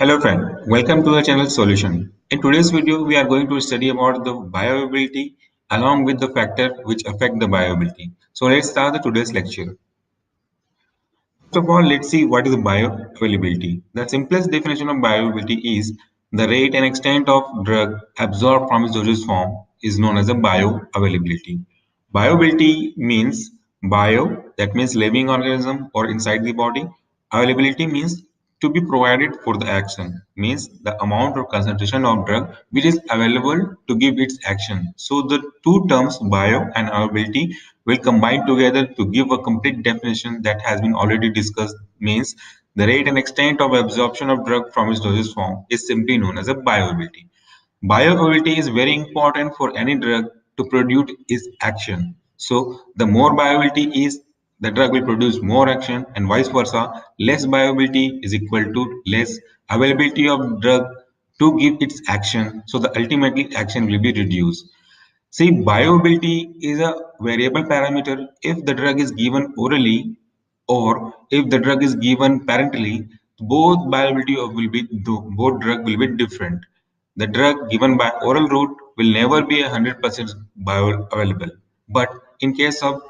Hello friend, welcome to the channel Solution. In today's video, we are going to study about the bioavailability along with the factor which affect the bioavailability. So let's start the today's lecture. First of all, let's see what is bioavailability. The simplest definition of bioavailability is the rate and extent of drug absorbed from its dosage form is known as a bioavailability. Bioavailability means bio, that means living organism or inside the body. Availability means to be provided for the action, means the amount or concentration of drug which is available to give its action. So the two terms bio and availability will combine together to give a complete definition that has been already discussed, means the rate and extent of absorption of drug from its dosage form is simply known as a bioavailability. Bioavailability is very important for any drug to produce its action. So the more bioavailability is, the drug will produce more action, and vice versa. Less bioavailability is equal to less availability of drug to give its action. So the ultimately action will be reduced. See, bioavailability is a variable parameter if the drug is given orally or if the drug is given parenterally, both bioavailability will be both drug will be different. The drug given by oral route will never be 100% bioavailable. But in case of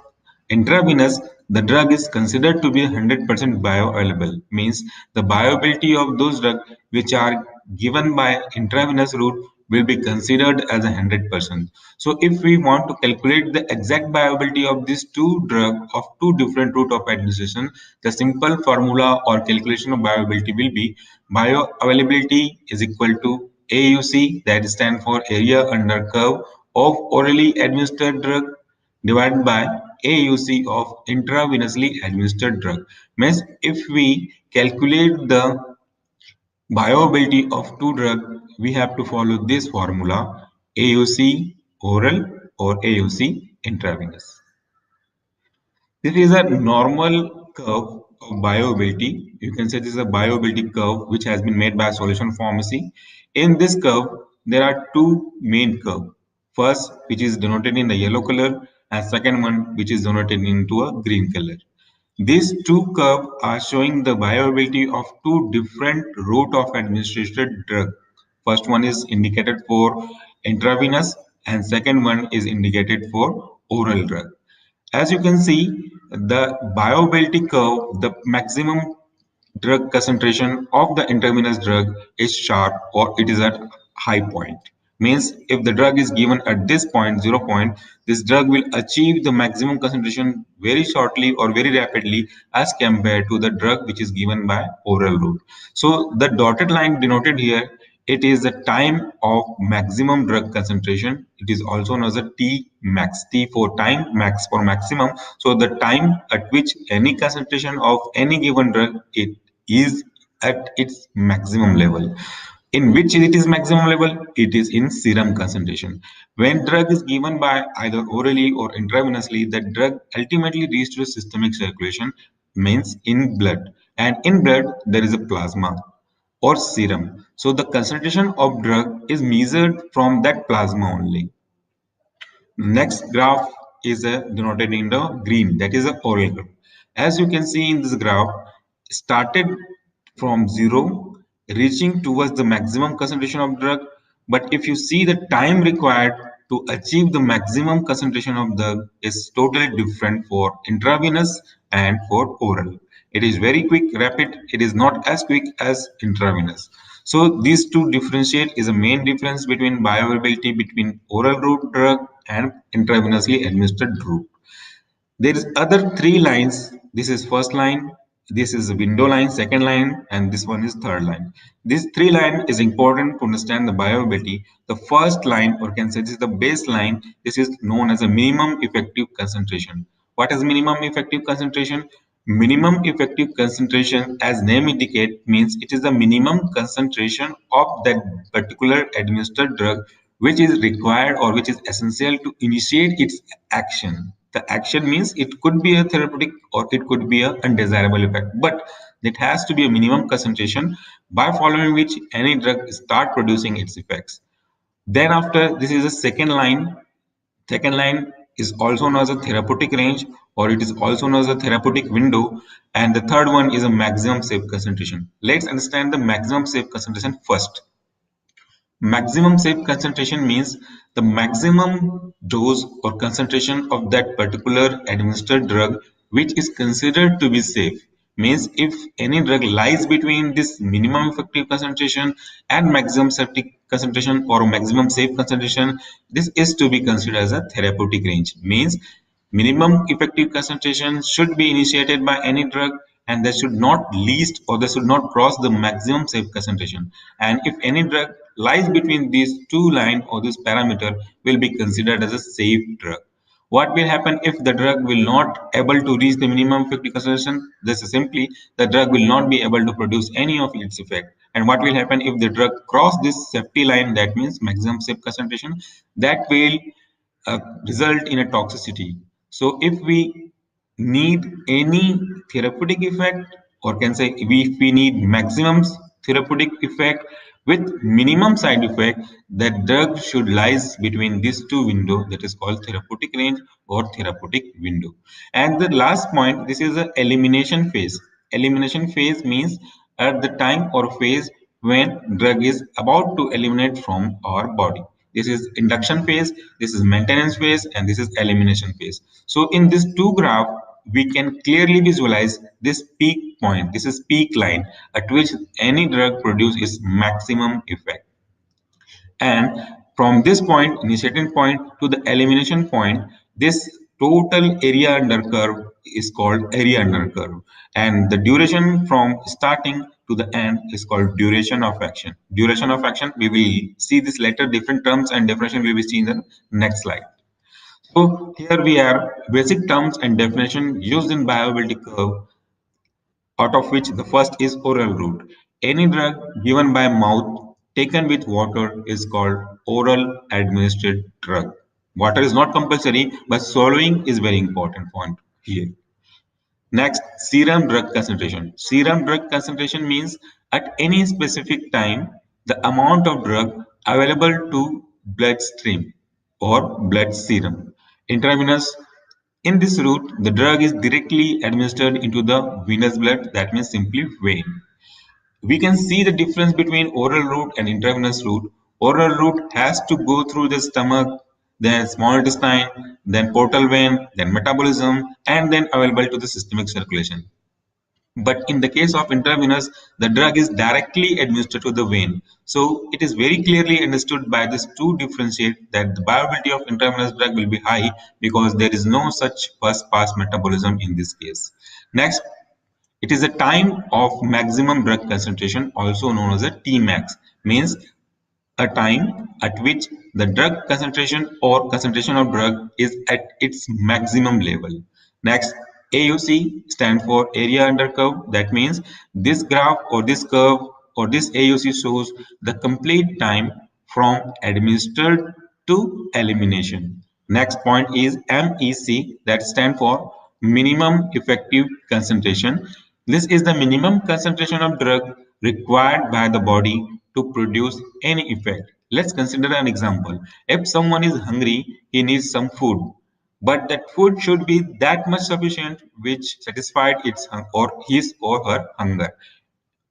intravenous, the drug is considered to be 100% bioavailable. Means the bioavailability of those drugs which are given by intravenous route will be considered as 100%. So if we want to calculate the exact bioavailability of these two drugs of two different route of administration, the simple formula or calculation of bioavailability will be bioavailability is equal to AUC, that stands for area under curve of orally administered drug, divided by AUC of intravenously administered drug. Means if we calculate the bioavailability of two drugs, we have to follow this formula: AUC oral or AUC intravenous. This is a normal curve of bioavailability. You can say this is a bioavailability curve which has been made by Solution Pharmacy. In this curve, there are two main curves. First, which is denoted in the yellow color, and second one, which is denoted into a green color. These two curves are showing the bioavailability of two different route of administered drug. First one is indicated for intravenous and second one is indicated for oral drug. As you can see, the bioavailability curve, the maximum drug concentration of the intravenous drug is sharp or it is at high point. Means if the drug is given at this point, 0 point, this drug will achieve the maximum concentration very shortly or very rapidly as compared to the drug which is given by oral route. So the dotted line denoted here, it is the time of maximum drug concentration. It is also known as a T max, T for time, max for maximum. So the time at which any concentration of any given drug it is at its maximum level. In which it is maximum level? It is in serum concentration. When drug is given by either orally or intravenously, the drug ultimately reaches to systemic circulation, means in blood. And in blood, there is a plasma or serum. So the concentration of drug is measured from that plasma only. Next graph is denoted in the green, that is a oral graph. As you can see in this graph, started from 0 reaching towards the maximum concentration of drug, but if you see the time required to achieve the maximum concentration of drug is totally different for intravenous and for oral. It is very quick, rapid. It is not as quick as intravenous. So these two differentiate is a main difference between bioavailability between oral route drug and intravenously administered route. There is other three lines. This is first line, this is the window line, second line, and this one is third line. This three line is important to understand the bioavailability. The first line, or can say this is the baseline, this is known as a minimum effective concentration. What is minimum effective concentration? Minimum effective concentration, as name indicate, means it is the minimum concentration of that particular administered drug which is required or which is essential to initiate its action. The action means it could be a therapeutic or it could be an undesirable effect, but it has to be a minimum concentration by following which any drug start producing its effects. Then after, this is the second line. Second line is also known as a therapeutic range or it is also known as a therapeutic window, and the third one is a maximum safe concentration. Let's understand the maximum safe concentration first. Maximum safe concentration means the maximum dose or concentration of that particular administered drug which is considered to be safe. Means if any drug lies between this minimum effective concentration and maximum safety concentration or maximum safe concentration, this is to be considered as a therapeutic range. Means minimum effective concentration should be initiated by any drug, and they should not least or they should not cross the maximum safe concentration. And if any drug lies between these two lines or this parameter, will be considered as a safe drug. What will happen if the drug will not able to reach the minimum effective concentration? This is simply the drug will not be able to produce any of its effect. And what will happen if the drug cross this safety line, that means maximum safe concentration, that will result in a toxicity. So if we need any therapeutic effect, or can say if we need maximum therapeutic effect with minimum side effect, that drug should lies between these two window, that is called therapeutic range or therapeutic window. And the last point, this is the elimination phase. Elimination phase means at the time or phase when drug is about to eliminate from our body. This is induction phase, this is maintenance phase, and this is elimination phase. So in this two graph, we can clearly visualize this peak point. This is peak line at which any drug produces maximum effect. And from this point, initiating point to the elimination point, this total area under curve is called area under curve. And the duration from starting to the end is called duration of action. Duration of action, we will see this later, different terms and definition we will see in the next slide. So here we have basic terms and definition used in bioavailability curve, out of which the first is oral route. Any drug given by mouth taken with water is called oral administered drug. Water is not compulsory, but swallowing is very important point here. Next, serum drug concentration. Serum drug concentration means at any specific time, the amount of drug available to bloodstream or blood serum. Intravenous. In this route, the drug is directly administered into the venous blood, that means simply vein. We can see the difference between oral route and intravenous route. Oral route has to go through the stomach, then small intestine, then portal vein, then metabolism, and then available to the systemic circulation. But in the case of intravenous, the drug is directly administered to the vein. So it is very clearly understood by this to differentiate that the bioavailability of intravenous drug will be high because there is no such first pass metabolism in this case. Next, it is a time of maximum drug concentration, also known as a Tmax, means a time at which the drug concentration or concentration of drug is at its maximum level. Next, AUC stands for area under curve. That means this graph or this curve or this AUC shows the complete time from administered to elimination. Next point is MEC, that stands for minimum effective concentration. This is the minimum concentration of drug required by the body to produce any effect. Let's consider an example. If someone is hungry, he needs some food, but that food should be that much sufficient which satisfied its or his or her hunger.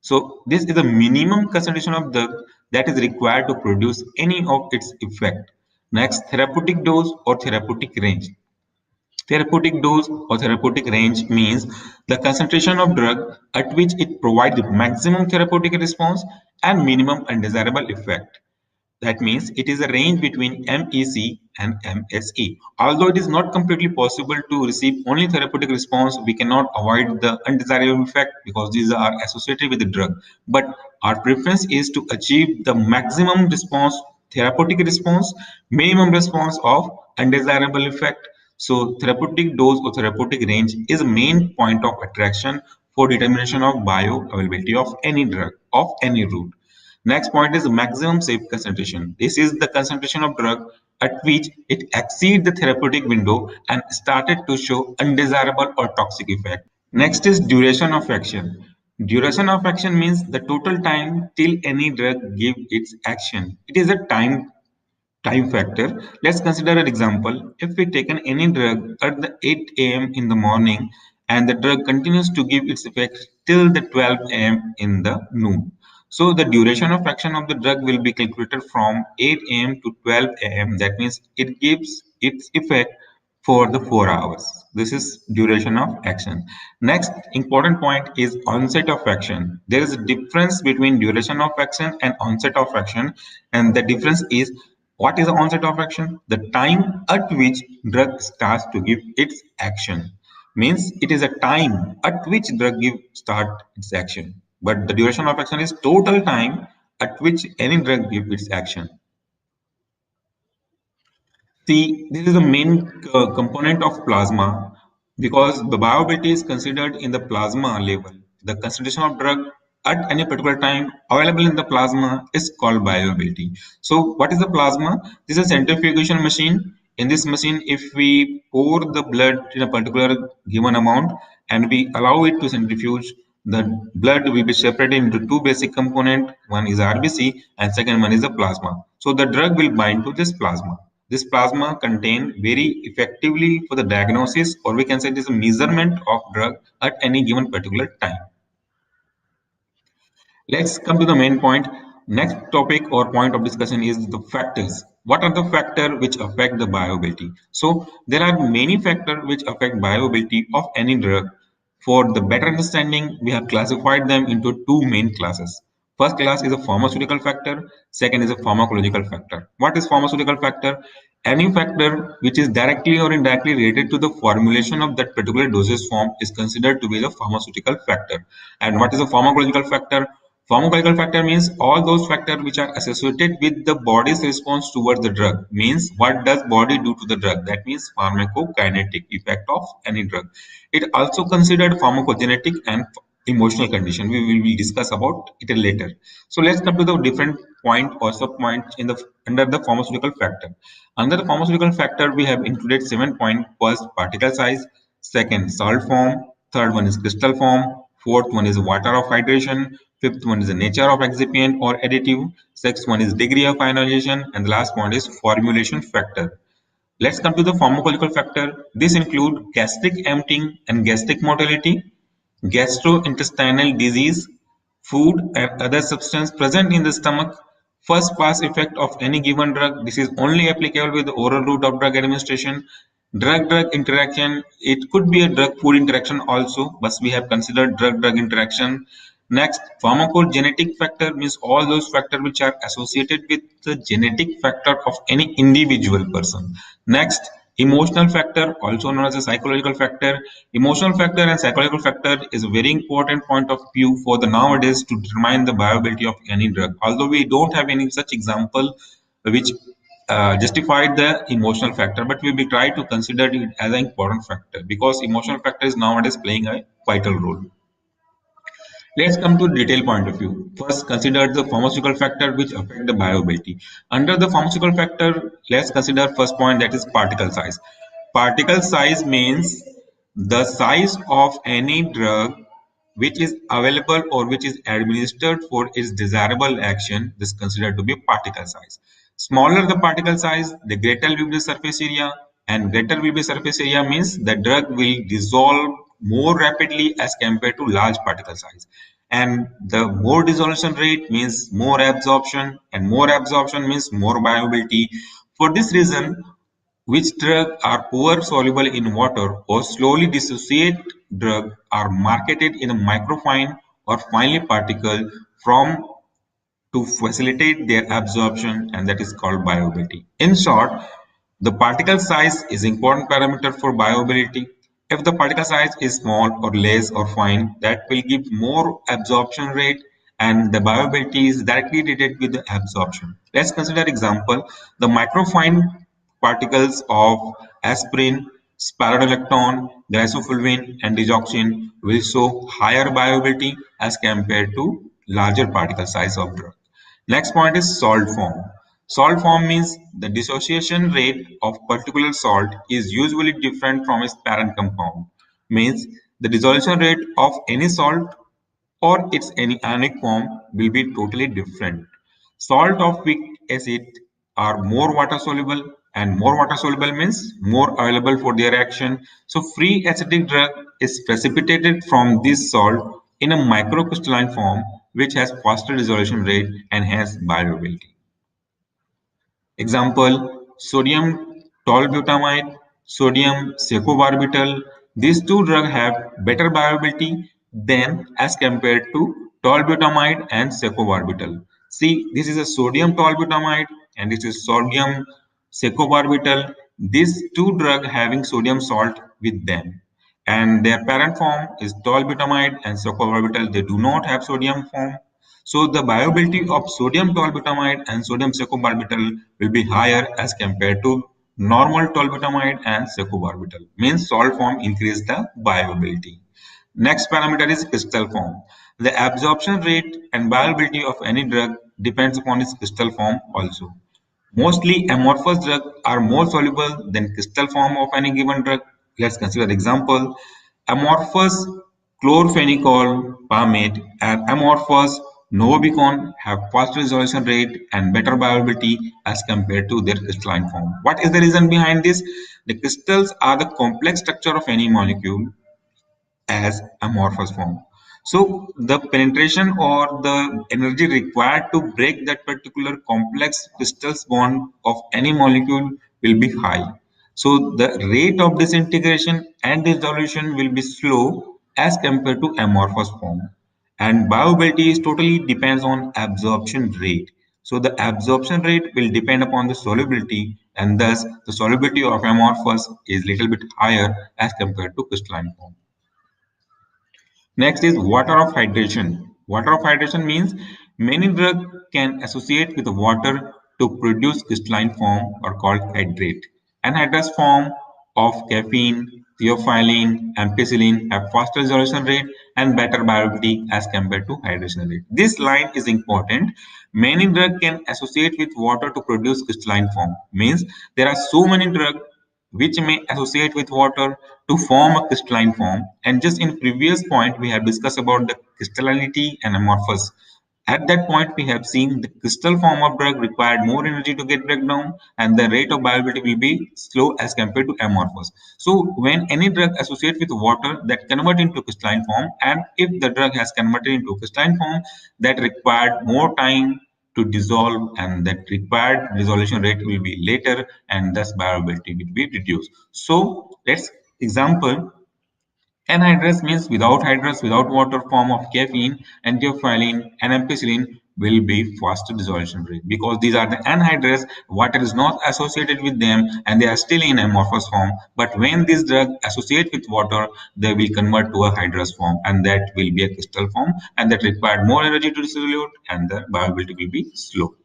So this is the minimum concentration of drug that is required to produce any of its effect. Next, therapeutic dose or therapeutic range. Therapeutic dose or therapeutic range means the concentration of drug at which it provides the maximum therapeutic response and minimum undesirable effect. That means it is a range between MEC and MSE. Although it is not completely possible to receive only therapeutic response, we cannot avoid the undesirable effect because these are associated with the drug. But our preference is to achieve the maximum response, therapeutic response, minimum response of undesirable effect. So therapeutic dose or therapeutic range is a main point of attraction for determination of bioavailability of any drug, of any route. Next point is maximum safe concentration. This is the concentration of drug at which it exceeds the therapeutic window and started to show undesirable or toxic effect. Next is duration of action. Duration of action means the total time till any drug give its action. It is a time time factor. Let's consider an example. If we taken any drug at the 8 a.m. in the morning and the drug continues to give its effect till the 12 a.m. in the noon. So the duration of action of the drug will be calculated from 8 a.m. to 12 a.m. That means it gives its effect for the 4 hours. This is duration of action. Next important point is onset of action. There is a difference between duration of action and onset of action, and the difference is what is the onset of action? The time at which drug starts to give its action. Means it is a time at which drug give start its action. But the duration of action is total time at which any drug give its action. See, this is the main component of plasma because the bioavailability is considered in the plasma level. The concentration of drug at any particular time available in the plasma is called bioavailability. So, what is the plasma? This is a centrifugation machine. In this machine, if we pour the blood in a particular given amount and we allow it to centrifuge, the blood will be separated into two basic components. One is RBC and second one is the plasma. So, the drug will bind to this plasma. This plasma contain very effectively for the diagnosis, or we can say this measurement of drug at any given particular time. Let's come to the main point. Next topic or point of discussion is the factors. What are the factors which affect the bioavailability? So there are many factors which affect bioavailability of any drug. For the better understanding, we have classified them into two main classes. First class is a pharmaceutical factor. Second is a pharmacological factor. What is pharmaceutical factor? Any factor which is directly or indirectly related to the formulation of that particular dosage form is considered to be the pharmaceutical factor. And what is a pharmacological factor? Pharmacological factor means all those factors which are associated with the body's response towards the drug. Means what does body do to the drug? That means pharmacokinetic effect of any drug. It also considered pharmacogenetic and emotional condition. We will discuss about it later. So let's come to the different point or sub point in the under the pharmaceutical factor. Under the pharmaceutical factor, we have included 7 points. First, particle size. Second, salt form. Third one is crystal form. Fourth one is water of hydration. Fifth one is the nature of excipient or additive. Sixth one is degree of ionization. And the last one is formulation factor. Let's come to the pharmacological factor. This include gastric emptying and gastric motility, gastrointestinal disease, food and other substance present in the stomach, first pass effect of any given drug. This is only applicable with the oral route of drug administration. Drug-drug interaction, it could be a drug-food interaction also, but we have considered drug-drug interaction. Next, pharmacogenetic factor means all those factors which are associated with the genetic factor of any individual person. Next, emotional factor, also known as a psychological factor. Emotional factor and psychological factor is a very important point of view for the nowadays to determine the viability of any drug. Although we don't have any such example which justified the emotional factor, but we will try to consider it as an important factor because emotional factor is nowadays playing a vital role. Let's come to detail point of view. First, consider the pharmaceutical factor which affect the bioavailability. Under the pharmaceutical factor, let's consider first point, that is particle size. Particle size means the size of any drug which is available or which is administered for its desirable action. This is considered to be particle size. Smaller the particle size, the greater will be the surface area, and greater will be surface area means the drug will dissolve more rapidly as compared to large particle size. And the more dissolution rate means more absorption, and more absorption means more bioavailability. For this reason, which drugs are poor soluble in water or slowly dissociate drugs are marketed in a microfine or finely particle from to facilitate their absorption, and that is called bioavailability. In short, the particle size is important parameter for bioavailability. If the particle size is small or less or fine, that will give more absorption rate, and the bioavailability is directly related with the absorption. Let's consider example. The microfine particles of aspirin, spironolactone, glycofulvin, and digoxin will show higher bioavailability as compared to larger particle size of drug. Next point is salt form. Salt form means the dissociation rate of particular salt is usually different from its parent compound. Means the dissolution rate of any salt or its any ionic form will be totally different. Salt of weak acid are more water soluble, and more water soluble means more available for their action. So free acidic drug is precipitated from this salt in a microcrystalline form which has faster dissolution rate and hence bioavailability. Example, sodium tolbutamide, sodium secobarbital. These two drugs have better bioavailability than as compared to tolbutamide and secobarbital. See, this is a sodium tolbutamide and this is sodium secobarbital. These two drugs having sodium salt with them and their parent form is tolbutamide and secobarbital. They do not have sodium form. So the bioavailability of sodium tolbutamide and sodium secobarbital will be higher as compared to normal tolbutamide and secobarbital. Means salt form increase the bioavailability. Next parameter is crystal form. The absorption rate and bioavailability of any drug depends upon its crystal form also. Mostly amorphous drugs are more soluble than crystal form of any given drug. Let's consider example. Amorphous chlorphenicol, palmate, and amorphous novibicon have faster resolution rate and better bioavailability as compared to their crystalline form. What is the reason behind this? The crystals are the complex structure of any molecule as amorphous form. So the penetration or the energy required to break that particular complex crystals bond of any molecule will be high. So the rate of disintegration and dissolution will be slow as compared to amorphous form. And bioavailability is totally depends on absorption rate. So the absorption rate will depend upon the solubility and thus the solubility of amorphous is little bit higher as compared to crystalline form. Next is water of hydration. Water of hydration means many drugs can associate with water to produce crystalline form or called hydrate. Anhydrous form of caffeine, theophylline, ampicillin have faster resolution rate and better bioavailability as compared to hydration rate. This line is important. Many drugs can associate with water to produce crystalline form. Means there are so many drugs which may associate with water to form a crystalline form. And just in previous point, we have discussed about the crystallinity and amorphous. At that point, we have seen the crystal form of drug required more energy to get breakdown and the rate of bioavailability will be slow as compared to amorphous. So when any drug associates with water that convert into crystalline form and if the drug has converted into crystalline form that required more time to dissolve and that required dissolution rate will be later and thus bioavailability will be reduced. So let's example anhydrous means without hydrous, without water form of caffeine, antiophylline, and ampicillin will be faster dissolution rate because these are the anhydrous, water is not associated with them and they are still in amorphous form. But when this drug associate with water, they will convert to a hydrous form and that will be a crystal form and that require more energy to dissolute and the bioavailability will be slow.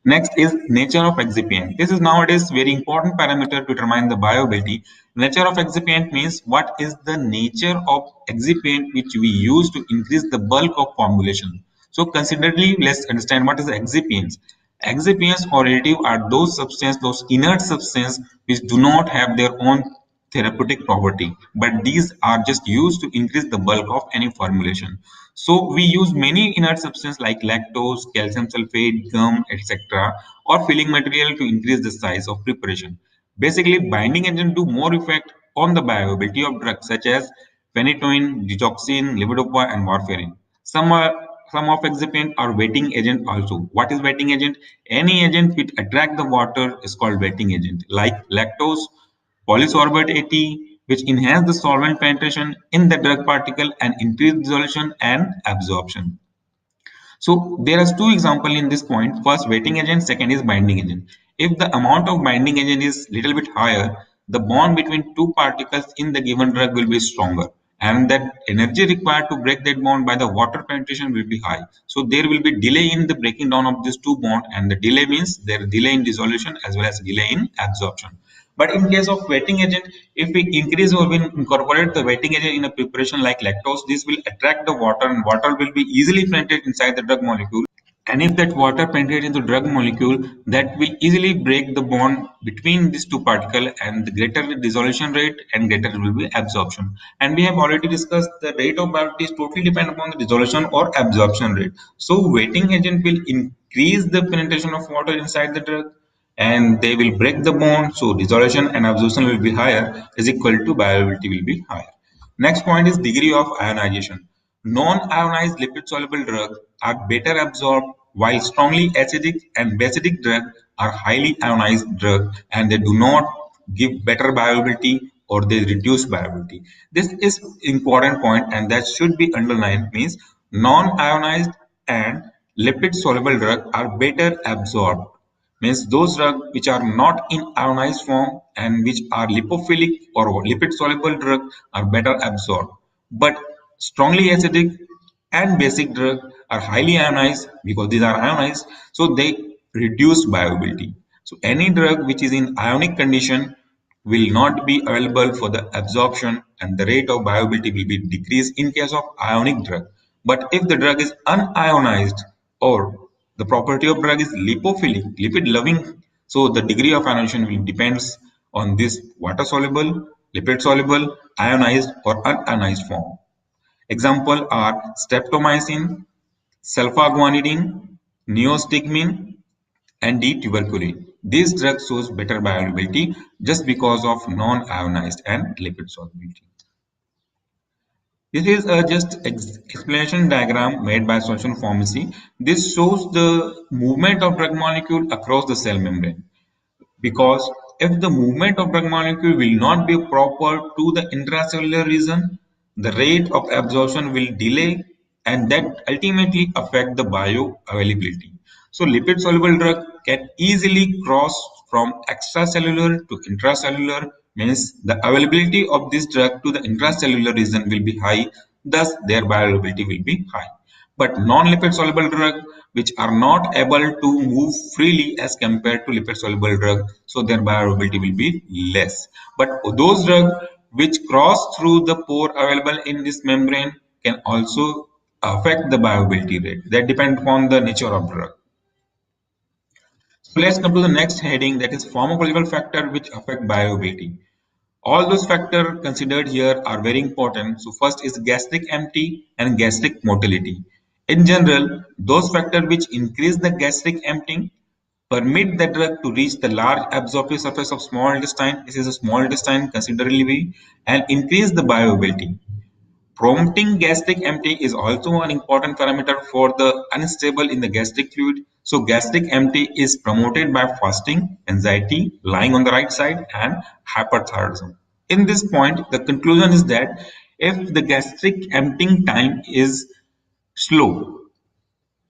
Next is nature of excipient. This is nowadays very important parameter to determine the bioavailability. Nature of excipient means what is the nature of excipient which we use to increase the bulk of formulation. So considerably, let's understand what is the excipients. Excipients or additive are those substances, those inert substances which do not have their own therapeutic property, but these are just used to increase the bulk of any formulation. So we use many inert substances like lactose, calcium sulfate, gum, etc. or filling material to increase the size of preparation. Basically, binding agent do more effect on the bioavailability of drugs such as phenytoin, digoxin, levodopa, and warfarin. Some of excipient are wetting agent also. What is wetting agent? Any agent which attract the water is called wetting agent, like lactose, polysorbate AT, which enhance the solvent penetration in the drug particle and increase dissolution and absorption. So there are two examples in this point. First, wetting agent. Second is binding agent. If the amount of binding agent is little bit higher, the bond between two particles in the given drug will be stronger, and that energy required to break that bond by the water penetration will be high. So there will be delay in the breaking down of these two bonds, and the delay means there is delay in dissolution as well as delay in absorption. But in case of wetting agent, if we increase or we incorporate the wetting agent in a preparation like lactose, this will attract the water and water will be easily penetrate inside the drug molecule. And if that water penetrates into drug molecule, that will easily break the bond between these two particles and the greater dissolution rate and greater will be absorption. And we have already discussed the rate of bioavailability is totally depend upon the dissolution or absorption rate. So wetting agent will increase the penetration of water inside the drug and they will break the bond, so dissolution and absorption will be higher, is equal to bioavailability will be higher. Next point is degree of ionization. Non-ionized lipid-soluble drugs are better absorbed, while strongly acidic and basidic drugs are highly ionized drugs and they do not give better bioavailability or they reduce bioavailability. This is important point and that should be underlined, means non-ionized and lipid-soluble drugs are better absorbed, means those drugs which are not in ionized form and which are lipophilic or lipid soluble drugs are better absorbed, but strongly acidic and basic drugs are highly ionized because these are ionized, so they reduce bioavailability. So any drug which is in ionic condition will not be available for the absorption and the rate of bioavailability will be decreased in case of ionic drug. But if the drug is unionized or the property of drug is lipophilic, lipid loving, so the degree of ionization will depends on this water soluble, lipid soluble, ionized or unionized form. Example are streptomycin, sulfaguanidine, neostigmine, and D-tuberculin. These drugs shows better bioavailability just because of non-ionized and lipid solubility. This is a just explanation diagram made by solution pharmacy. This shows the movement of drug molecule across the cell membrane, because if the movement of drug molecule will not be proper to the intracellular region, the rate of absorption will delay and that ultimately affect the bioavailability. So lipid soluble drug can easily cross from extracellular to intracellular, means the availability of this drug to the intracellular region will be high, thus their bioavailability will be high. But non-lipid soluble drugs which are not able to move freely as compared to lipid soluble drug, so their bioavailability will be less. But those drugs which cross through the pore available in this membrane can also affect the bioavailability rate. That depends upon the nature of drug. So let's come to the next heading, that is pharmacological factor which affect bioavailability. All those factors considered here are very important. So first is gastric empty and gastric motility. In general, those factors which increase the gastric emptying permit the drug to reach the large absorptive surface of small intestine. This is a small intestine considerably and increase the bioavailability. Prompting gastric empty is also an important parameter for the unstable in the gastric fluid. So gastric empty is promoted by fasting, anxiety, lying on the right side, and hyperthyroidism. In this point, the conclusion is that if the gastric emptying time is slow,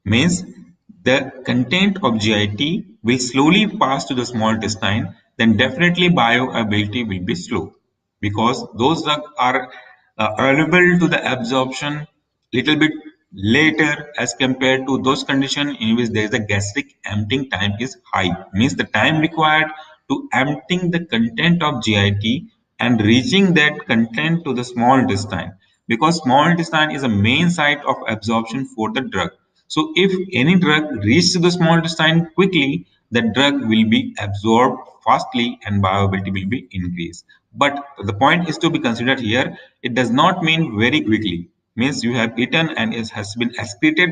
means the content of GIT will slowly pass to the small intestine, then definitely bioavailability will be slow because those drugs are available to the absorption little bit later as compared to those conditions in which there is a gastric emptying time is high, means the time required to emptying the content of GIT and reaching that content to the small intestine, because small intestine is a main site of absorption for the drug. So if any drug reaches the small intestine quickly, the drug will be absorbed fastly and bioavailability will be increased. But the point is to be considered here, it does not mean very quickly. Means you have eaten and it has been excreted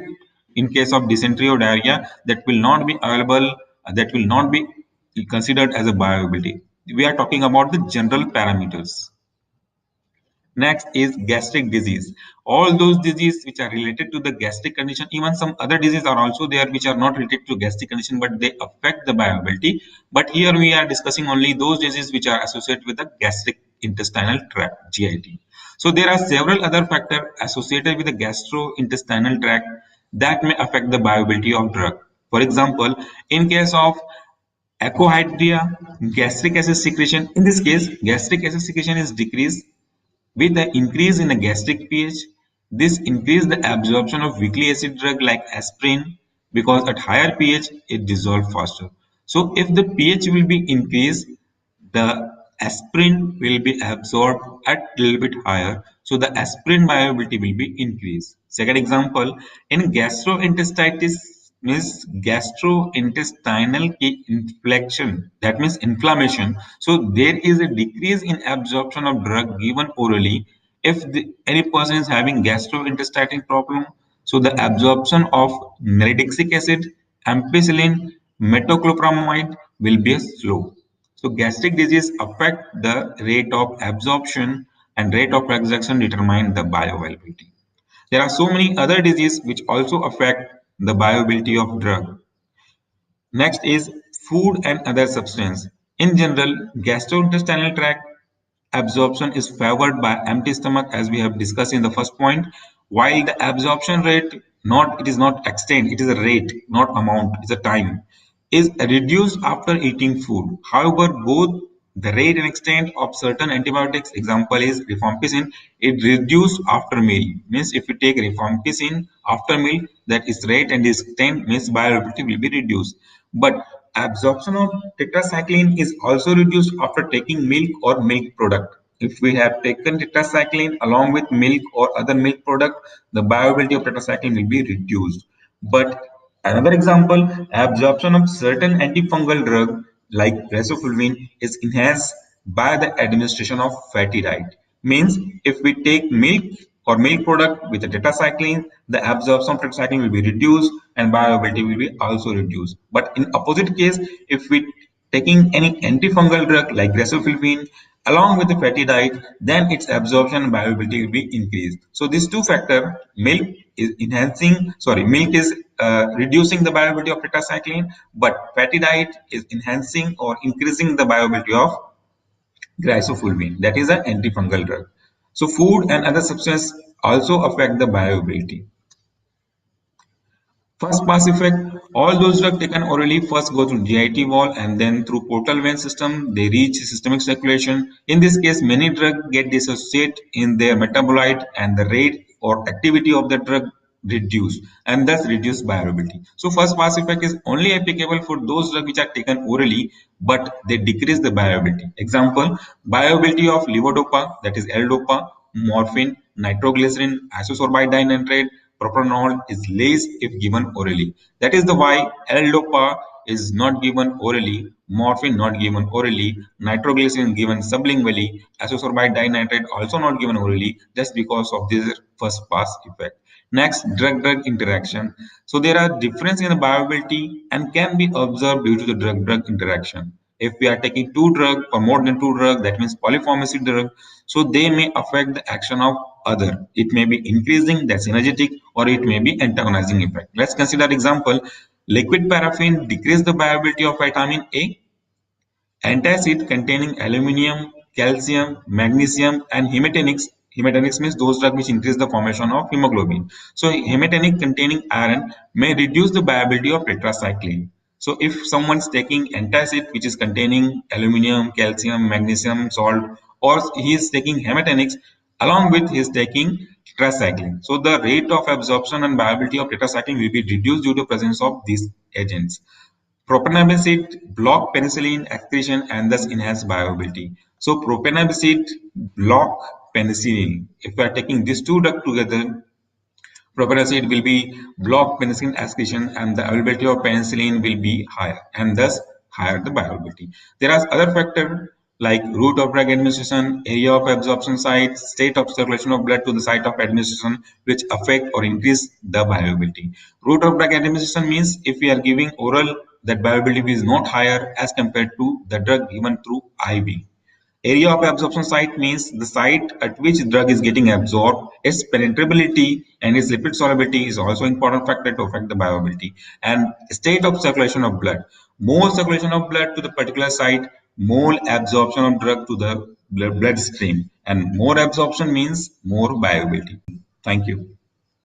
in case of dysentery or diarrhea, that will not be available, that will not be considered as a bioavailability. We are talking about the general parameters. Next is gastric disease. All those diseases which are related to the gastric condition, even some other diseases are also there which are not related to gastric condition, but they affect the bioavailability. But here we are discussing only those diseases which are associated with the gastric intestinal tract, GIT. So there are several other factors associated with the gastrointestinal tract that may affect the bioavailability of drug. For example, in case of acohydria, gastric acid secretion, in this case, gastric acid secretion is decreased with the increase in the gastric pH. This increases the absorption of weakly acid drug like aspirin, because at higher pH it dissolves faster. So if the pH will be increased, the aspirin will be absorbed at a little bit higher. So the aspirin bioavailability will be increased. Second example, in gastroenteritis means gastrointestinal infection, that means inflammation. So there is a decrease in absorption of drug given orally. If any person is having gastrointestinal problem, so the absorption of nalidixic acid, ampicillin, metoclopramide will be slow. So gastric disease affect the rate of absorption and rate of extraction determine the bioavailability. There are so many other diseases which also affect the bioavailability of drug. Next is food and other substance. In general, gastrointestinal tract absorption is favored by empty stomach as we have discussed in the first point, while the absorption rate not it is not extent, it is a rate, not amount, it's a time, is reduced after eating food. However, both the rate and extent of certain antibiotics, example is rifampicin, it reduced after meal. Means if you take rifampicin after meal, that is rate and extent means bioavailability will be reduced. But absorption of tetracycline is also reduced after taking milk or milk product. If we have taken tetracycline along with milk or other milk product, the bioavailability of tetracycline will be reduced. But another example, absorption of certain antifungal drug like racefulvin is enhanced by the administration of fatty diet. Means if we take milk or milk product with a tetracycline, the absorption of tetracycline will be reduced and bioavailability will be also reduced. But in opposite case, if we taking any antifungal drug like racefulvin along with the fatty diet, then its absorption and bioavailability will be increased. So these two factors, milk is reducing the bioavailability of tetracycline, but fatty diet is enhancing or increasing the bioavailability of glycofulvine, that is an antifungal drug. So food and other substances also affect the bioavailability. First pass effect, all those drugs taken orally first go through GIT wall and then through portal vein system, they reach systemic circulation. In this case, many drugs get dissociated in their metabolite and the rate or activity of the drug reduce and thus reduce bioavailability. So first pass effect is only applicable for those drugs which are taken orally but they decrease the bioavailability. Example, bioavailability of levodopa, that is L-dopa, morphine, nitroglycerin, isosorbide dinitrate, propranolol is less if given orally. That is the why L-dopa is not given orally, morphine not given orally, nitroglycerin given sublingually, isosorbide dinitrate also not given orally, just because of this first pass effect. Next, drug-drug interaction. So there are differences in the bioavailability and can be observed due to the drug-drug interaction. If we are taking two drugs or more than two drugs, that means polypharmacy drug, so they may affect the action of other. It may be increasing, that's synergetic, or it may be antagonizing effect. Let's consider example, liquid paraffin decrease the bioavailability of vitamin A. Antacid containing aluminum, calcium, magnesium, and hematinics. Hematinics means those drugs which increase the formation of hemoglobin. So hematinic containing iron may reduce the viability of tetracycline. So if someone's taking antacid which is containing aluminum, calcium, magnesium, salt, or he is taking hematinics along with his taking tetracycline. So the rate of absorption and viability of tetracycline will be reduced due to presence of these agents. Propanabicid block penicillin excretion and thus enhance bioavailability. So propanabicid block penicillin. If we are taking these two drugs together, propanabicid will be block penicillin excretion and the availability of penicillin will be higher and thus higher the bioavailability. There are other factors like route of drug administration, area of absorption site, state of circulation of blood to the site of administration, which affect or increase the bioavailability. Route of drug administration means if we are giving oral, that bioavailability is not higher as compared to the drug given through IV. Area of absorption site means the site at which drug is getting absorbed, its penetrability and its lipid solubility is also important factor to affect the bioavailability. And state of circulation of blood. More circulation of blood to the particular site, more absorption of drug to the bloodstream. And more absorption means more bioavailability. Thank you.